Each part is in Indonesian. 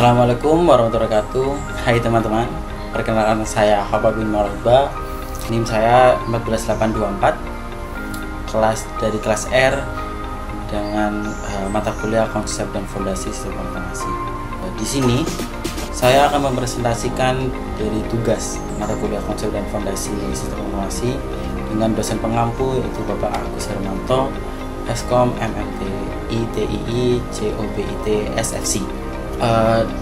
Assalamualaikum warahmatullahi wabarakatuh. Hai teman-teman, perkenalkan saya Habab bin Marba. NIM saya 14824, kelas R dengan mata kuliah konsep dan fondasi sistem informasi. Di sini saya akan mempresentasikan dari tugas mata kuliah konsep dan fondasi sistem informasi dengan dosen pengampu yaitu Bapak Agus Hermanto, Eskom MMT ITII COBIT SFC.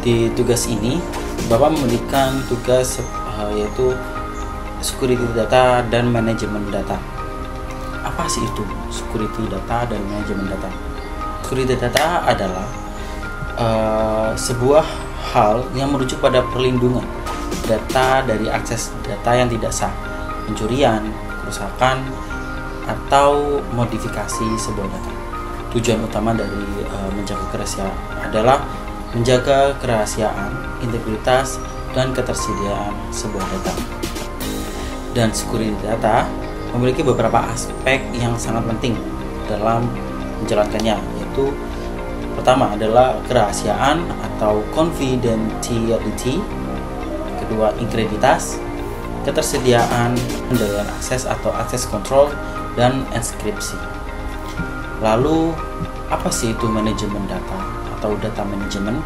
Di tugas ini Bapak memberikan tugas yaitu security data dan manajemen data. Apa sih itu security data dan manajemen data? Security data adalah sebuah hal yang merujuk pada perlindungan data dari akses data yang tidak sah, pencurian, kerusakan, atau modifikasi sebuah data. Tujuan utama dari menjaga kerahasiaan adalah menjaga kerahasiaan, integritas, dan ketersediaan sebuah data. Dan security data memiliki beberapa aspek yang sangat penting dalam menjalankannya, yaitu pertama adalah kerahasiaan atau confidentiality, kedua integritas, ketersediaan, daya akses atau access control, dan inskripsi. Lalu apa sih itu manajemen data atau data manajemen?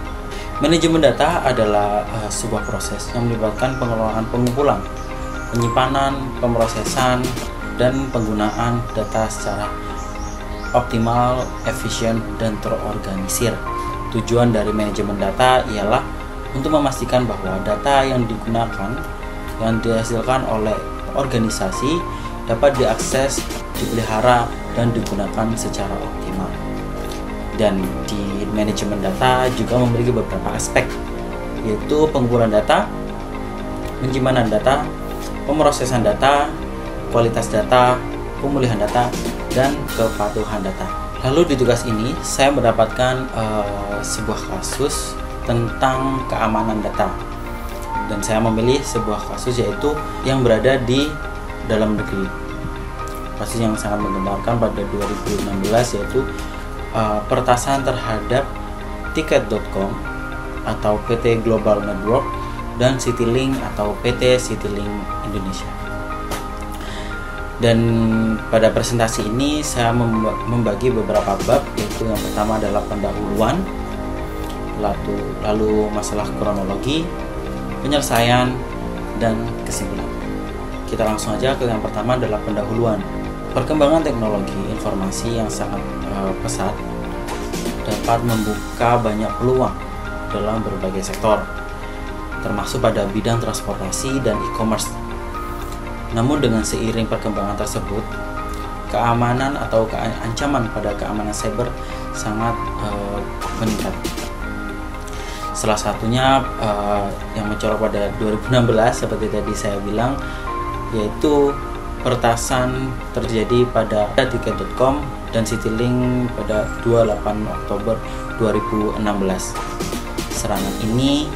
Manajemen data adalah sebuah proses yang melibatkan pengelolaan pengumpulan, penyimpanan, pemrosesan, dan penggunaan data secara optimal, efisien, dan terorganisir. Tujuan dari manajemen data ialah untuk memastikan bahwa data yang digunakan, yang dihasilkan oleh organisasi dapat diakses, dipelihara, dan digunakan secara optimal. Dan di manajemen data juga memiliki beberapa aspek, yaitu pengumpulan data, penyimpanan data, pemrosesan data, kualitas data, pemulihan data, dan kepatuhan data. Lalu di tugas ini saya mendapatkan sebuah kasus tentang keamanan data, dan saya memilih sebuah kasus yaitu yang berada di dalam negeri. Kasus yang sangat menggemparkan pada 2016 yaitu peretasan terhadap tiket.com atau PT Global Network dan Citylink atau PT Citylink Indonesia. Dan pada presentasi ini saya membagi beberapa bab, yaitu yang pertama adalah pendahuluan, lalu masalah kronologi, penyelesaian, dan kesimpulan. Kita langsung aja ke yang pertama adalah pendahuluan. Perkembangan teknologi informasi yang sangat pesat dapat membuka banyak peluang dalam berbagai sektor, termasuk pada bidang transportasi dan e-commerce. Namun dengan seiring perkembangan tersebut, keamanan atau ancaman pada keamanan cyber sangat meningkat. Salah satunya yang mencolok pada 2016 seperti tadi saya bilang, yaitu peretasan terjadi pada tiket.com dan Citylink pada 28 Oktober 2016. Serangan ini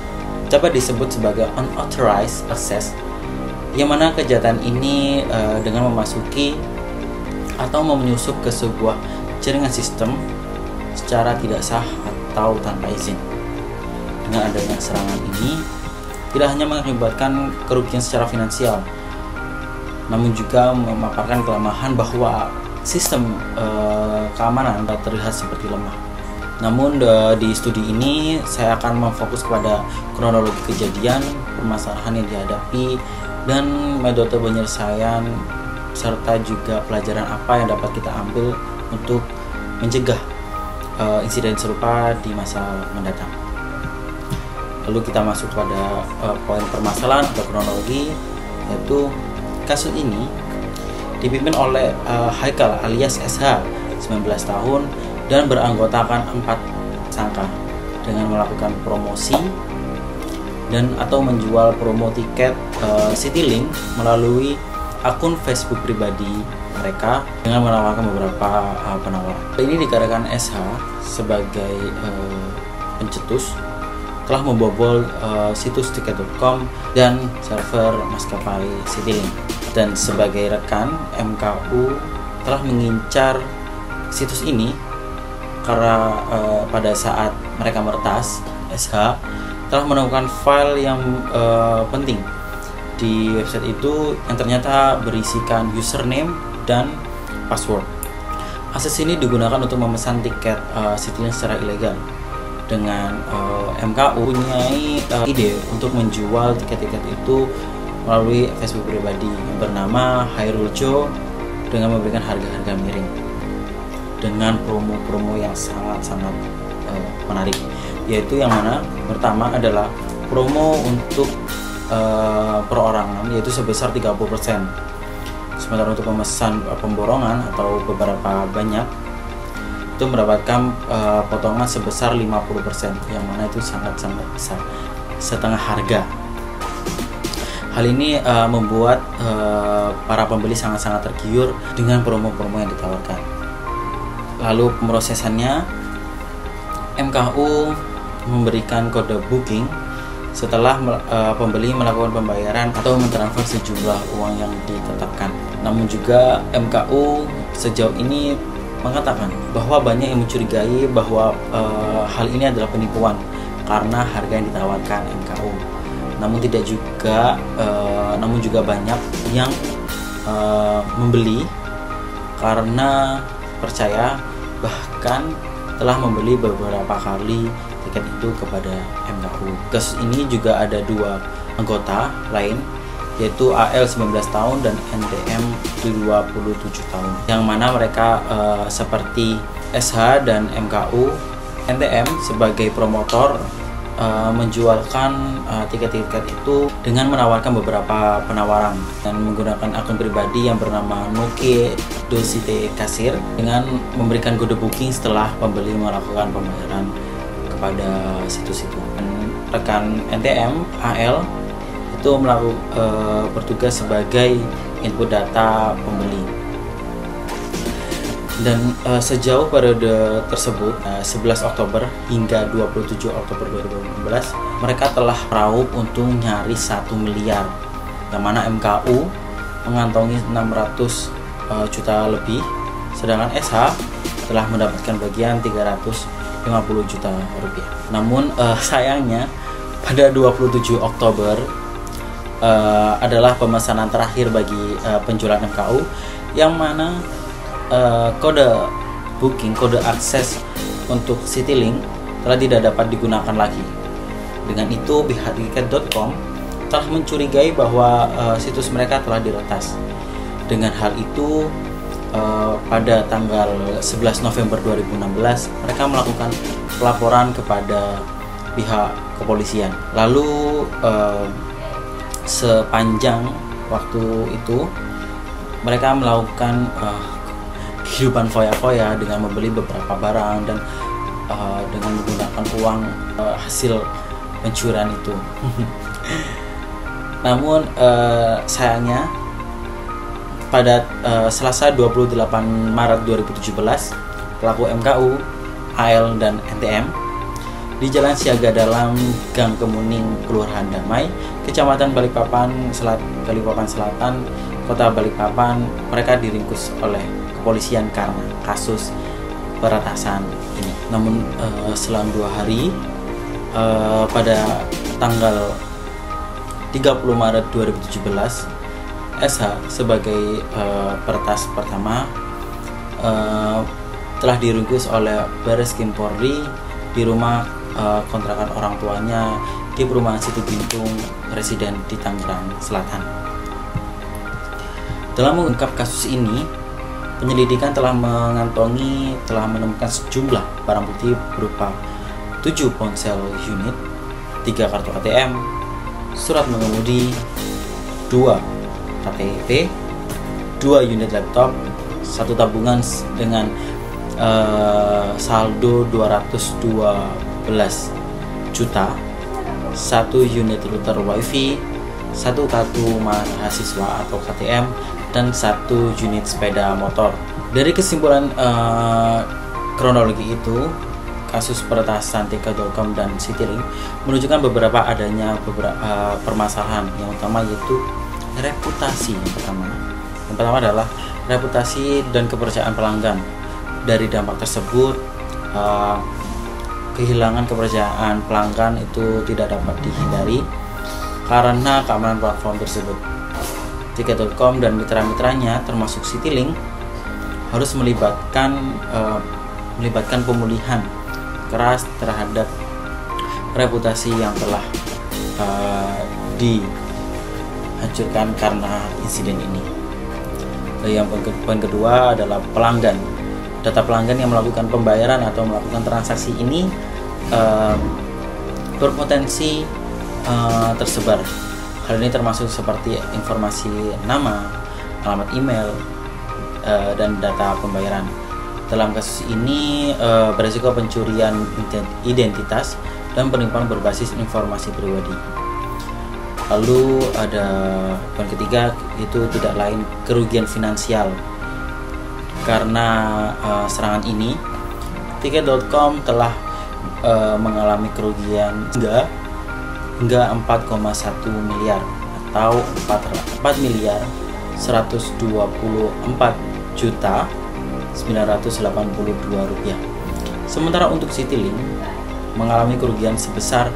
dapat disebut sebagai unauthorized access, yang mana kejahatan ini dengan memasuki atau menyusup ke sebuah jaringan sistem secara tidak sah atau tanpa izin. Dengan adanya serangan ini tidak hanya mengakibatkan kerugian secara finansial, namun juga memaparkan kelemahan bahwa sistem keamanan terlihat seperti lemah. Namun di studi ini saya akan memfokus pada kronologi kejadian, permasalahan yang dihadapi, dan metode penyelesaian, serta juga pelajaran apa yang dapat kita ambil untuk mencegah insiden serupa di masa mendatang. Lalu kita masuk pada poin permasalahan atau kronologi, yaitu kasus ini dipimpin oleh Haikal alias SH, 19 tahun, dan beranggotakan 4 tersangka dengan melakukan promosi dan atau menjual promo tiket Citylink melalui akun Facebook pribadi mereka dengan menawarkan beberapa penawaran. Ini dikarenakan SH sebagai pencetus telah membobol situs tiket.com dan server maskapai Citylink, dan sebagai rekan MKU telah mengincar situs ini karena pada saat mereka meretas SH telah menemukan file yang penting di website itu yang ternyata berisikan username dan password. Akses ini digunakan untuk memesan tiket Citylink secara ilegal. Dengan MKU punya ide untuk menjual tiket-tiket itu melalui Facebook pribadi yang bernama Hairul Joe dengan memberikan harga-harga miring dengan promo-promo yang sangat-sangat menarik, yaitu yang mana pertama adalah promo untuk perorangan yaitu sebesar 30%, sementara untuk pemesan pemborongan atau beberapa banyak itu mendapatkan potongan sebesar 50%, yang mana itu sangat-sangat besar, setengah harga. Hal ini membuat para pembeli sangat-sangat tergiur dengan promo-promo yang ditawarkan. Lalu pemrosesannya, MKU memberikan kode booking setelah pembeli melakukan pembayaran atau mentransfer sejumlah uang yang ditetapkan. Namun juga MKU sejauh ini mengatakan bahwa banyak yang mencurigai bahwa hal ini adalah penipuan karena harga yang ditawarkan MKU. Namun juga banyak yang membeli karena percaya, bahkan telah membeli beberapa kali tiket itu kepada MKU. Kasus ini juga ada dua anggota lain, yaitu AL 19 tahun dan NTM 27 tahun, yang mana mereka seperti SH dan MKU. NTM sebagai promotor menjualkan tiket-tiket itu dengan menawarkan beberapa penawaran dan menggunakan akun pribadi yang bernama Noke Dosite Kasir dengan memberikan kode booking setelah pembeli melakukan pembayaran kepada situs itu. Rekan NTM AL itu bertugas sebagai input data pembeli. Dan sejauh periode tersebut 11 Oktober hingga 27 Oktober 2016 mereka telah meraup untung nyaris 1 miliar, yang mana MKU mengantongi 600 juta lebih, sedangkan SH telah mendapatkan bagian 350 juta rupiah. Namun sayangnya pada 27 Oktober adalah pemesanan terakhir bagi penjualan MKU, yang mana kode booking, kode akses untuk Citylink telah tidak dapat digunakan lagi. Dengan itu pihak tiket.com telah mencurigai bahwa situs mereka telah diretas. Dengan hal itu pada tanggal 11 November 2016 mereka melakukan pelaporan kepada pihak kepolisian. Lalu sepanjang waktu itu mereka melakukan kehidupan foya-foya dengan membeli beberapa barang dan dengan menggunakan uang hasil pencurian itu. Namun sayangnya pada Selasa 28 Maret 2017 pelaku MKU, AL dan NTM di Jalan Siaga Dalam, Gang Kemuning, Kelurahan Damai, Kecamatan Balikpapan Selatan, Kota Balikpapan, mereka diringkus oleh kepolisian karena kasus peretasan ini. Namun selang 2 hari pada tanggal 30 Maret 2017 SH sebagai peretas pertama telah diringkus oleh Barreskrim Polri di rumah kontrakan orang tuanya di perumahan Situ Gintung, residen di Tangerang Selatan. Dalam mengungkap kasus ini, penyelidikan telah menemukan sejumlah barang bukti berupa 7 ponsel unit, 3 kartu ATM, surat mengemudi, 2 KTP, 2 unit laptop, 1 tabungan dengan saldo 212 juta, 1 unit router wifi, 1 kartu mahasiswa atau KTM, dan 1 unit sepeda motor. Dari kesimpulan kronologi itu, kasus peretasan tiket.com dan Citylink menunjukkan adanya beberapa permasalahan. Yang utama yaitu reputasi. Yang pertama adalah reputasi dan kepercayaan pelanggan. Dari dampak tersebut, kehilangan kepercayaan pelanggan itu tidak dapat dihindari karena keamanan platform tersebut. Tiket.com dan mitra-mitranya termasuk Citylink harus melibatkan pemulihan keras terhadap reputasi yang telah dihancurkan karena insiden ini. Yang poin kedua adalah pelanggan. Data pelanggan yang melakukan pembayaran atau melakukan transaksi ini berpotensi tersebar. Hal ini termasuk seperti informasi nama, alamat email, dan data pembayaran. Dalam kasus ini berisiko pencurian identitas dan penipuan berbasis informasi pribadi. Lalu ada poin ketiga, itu tidak lain kerugian finansial. Karena serangan ini, Tiket.com telah mengalami kerugian hingga 4,1 miliar atau 4 miliar 124 juta 982 rupiah. Sementara untuk Citylink mengalami kerugian sebesar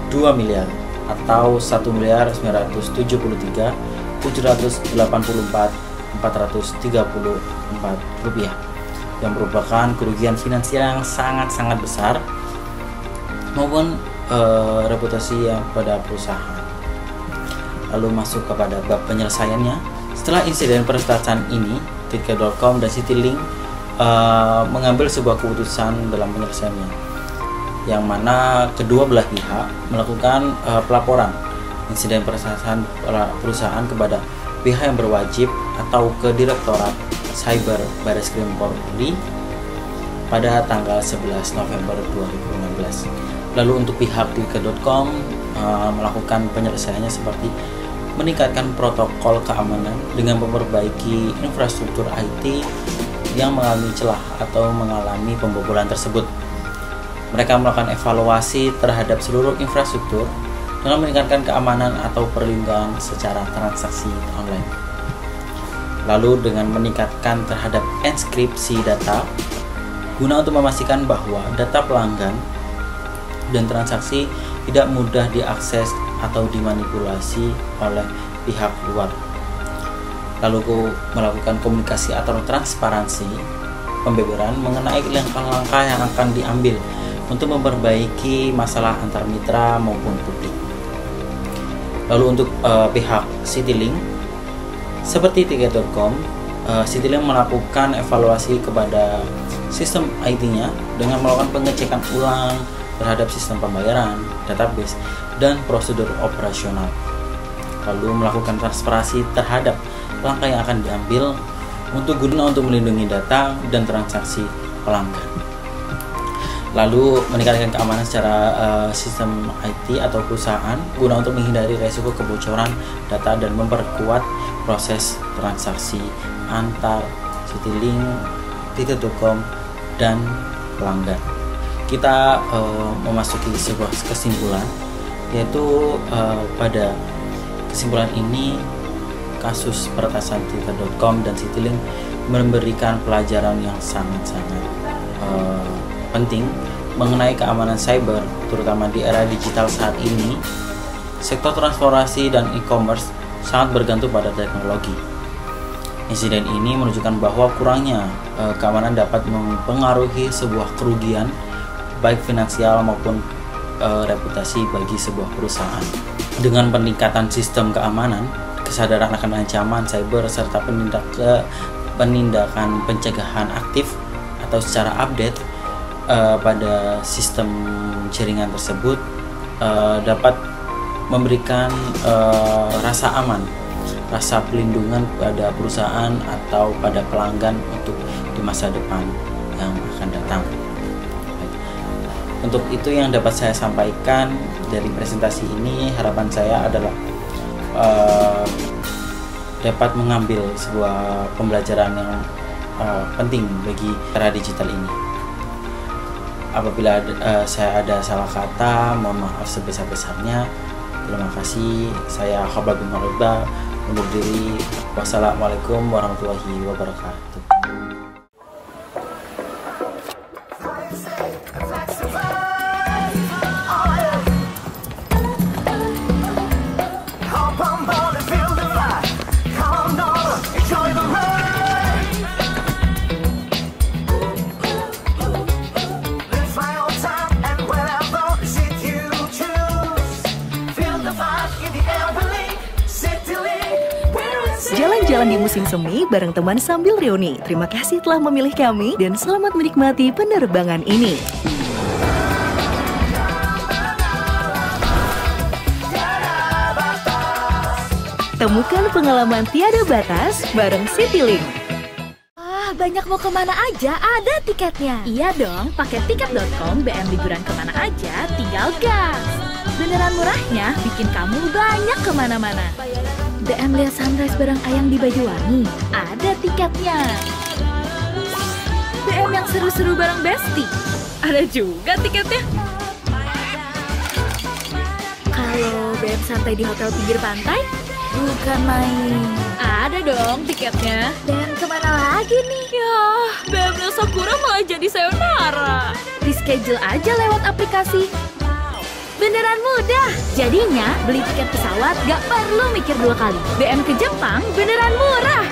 2 miliar atau 1 miliar 973 784 434 rupiah, yang merupakan kerugian finansial yang sangat-sangat besar maupun reputasi yang pada perusahaan. Lalu masuk kepada bab penyelesaiannya. Setelah insiden peretasan ini, Tiket.com dan Citylink mengambil sebuah keputusan dalam penyelesaiannya, yang mana kedua belah pihak melakukan pelaporan insiden peretasan perusahaan kepada pihak yang berwajib atau ke Direktorat Cyber Bareskrim Polri pada tanggal 11 November 2016. Lalu untuk pihak Tiket.com melakukan penyelesaiannya seperti meningkatkan protokol keamanan dengan memperbaiki infrastruktur IT yang mengalami celah atau mengalami pembobolan tersebut. Mereka melakukan evaluasi terhadap seluruh infrastruktur dengan meningkatkan keamanan atau perlindungan secara transaksi online. Lalu dengan meningkatkan terhadap enkripsi data guna untuk memastikan bahwa data pelanggan dan transaksi tidak mudah diakses atau dimanipulasi oleh pihak luar. Lalu melakukan komunikasi atau transparansi pembebaran mengenai langkah-langkah yang akan diambil untuk memperbaiki masalah antar mitra maupun publik. Lalu untuk pihak Citylink, seperti Tiket.com, Citylink melakukan evaluasi kepada sistem IT-nya dengan melakukan pengecekan ulang terhadap sistem pembayaran, database, dan prosedur operasional. Lalu melakukan transparansi terhadap langkah yang akan diambil untuk melindungi data dan transaksi pelanggan. Lalu meningkatkan keamanan secara sistem IT atau perusahaan guna untuk menghindari resiko kebocoran data dan memperkuat proses transaksi antar Citylink, Tiket.com, dan pelanggan. Kita memasuki sebuah kesimpulan, yaitu pada kesimpulan ini kasus peretasan Tiket.com dan Citylink memberikan pelajaran yang sangat-sangat penting mengenai keamanan cyber, terutama di era digital saat ini. Sektor transportasi dan e-commerce sangat bergantung pada teknologi. Insiden ini menunjukkan bahwa kurangnya keamanan dapat mempengaruhi sebuah kerugian baik finansial maupun reputasi bagi sebuah perusahaan. Dengan peningkatan sistem keamanan, kesadaran akan ancaman cyber serta penindakan pencegahan aktif atau secara update pada sistem jaringan tersebut dapat memberikan rasa aman, rasa pelindungan pada perusahaan atau pada pelanggan untuk di masa depan yang akan datang. Untuk itu yang dapat saya sampaikan dari presentasi ini, harapan saya adalah dapat mengambil sebuah pembelajaran yang penting bagi era digital ini. Apabila saya ada salah kata, mohon maaf sebesar-besarnya. Terima kasih. Saya Khabar bin Maribah undur diri. Wassalamualaikum warahmatullahi wabarakatuh. jalan di musim semi bareng teman sambil reuni. Terima kasih telah memilih kami dan selamat menikmati penerbangan ini. Temukan pengalaman tiada batas bareng Citylink. Banyak mau kemana aja ada tiketnya. Iya dong, pakai tiket.com BM liburan kemana aja tinggal gas. Beneran murahnya bikin kamu banyak kemana-mana. BM lihat sunrise bareng Ayang di Banyuwangi, ada tiketnya. BM yang seru-seru bareng Besti, ada juga tiketnya. Kalau BM santai di hotel pinggir pantai, bukan main. Ada dong tiketnya. BM kemana lagi nih? Ya, BM no Sakura malah jadi sayonara. Reschedule aja lewat aplikasi. Beneran mudah. Jadinya beli tiket pesawat gak perlu mikir 2 kali. BM ke Jepang beneran murah.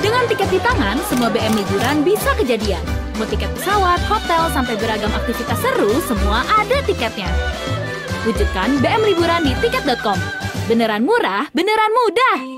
Dengan tiket di tangan, semua BM liburan bisa kejadian. Mau tiket pesawat, hotel, sampai beragam aktivitas seru, semua ada tiketnya. Wujudkan BM liburan di tiket.com. Beneran murah, beneran mudah.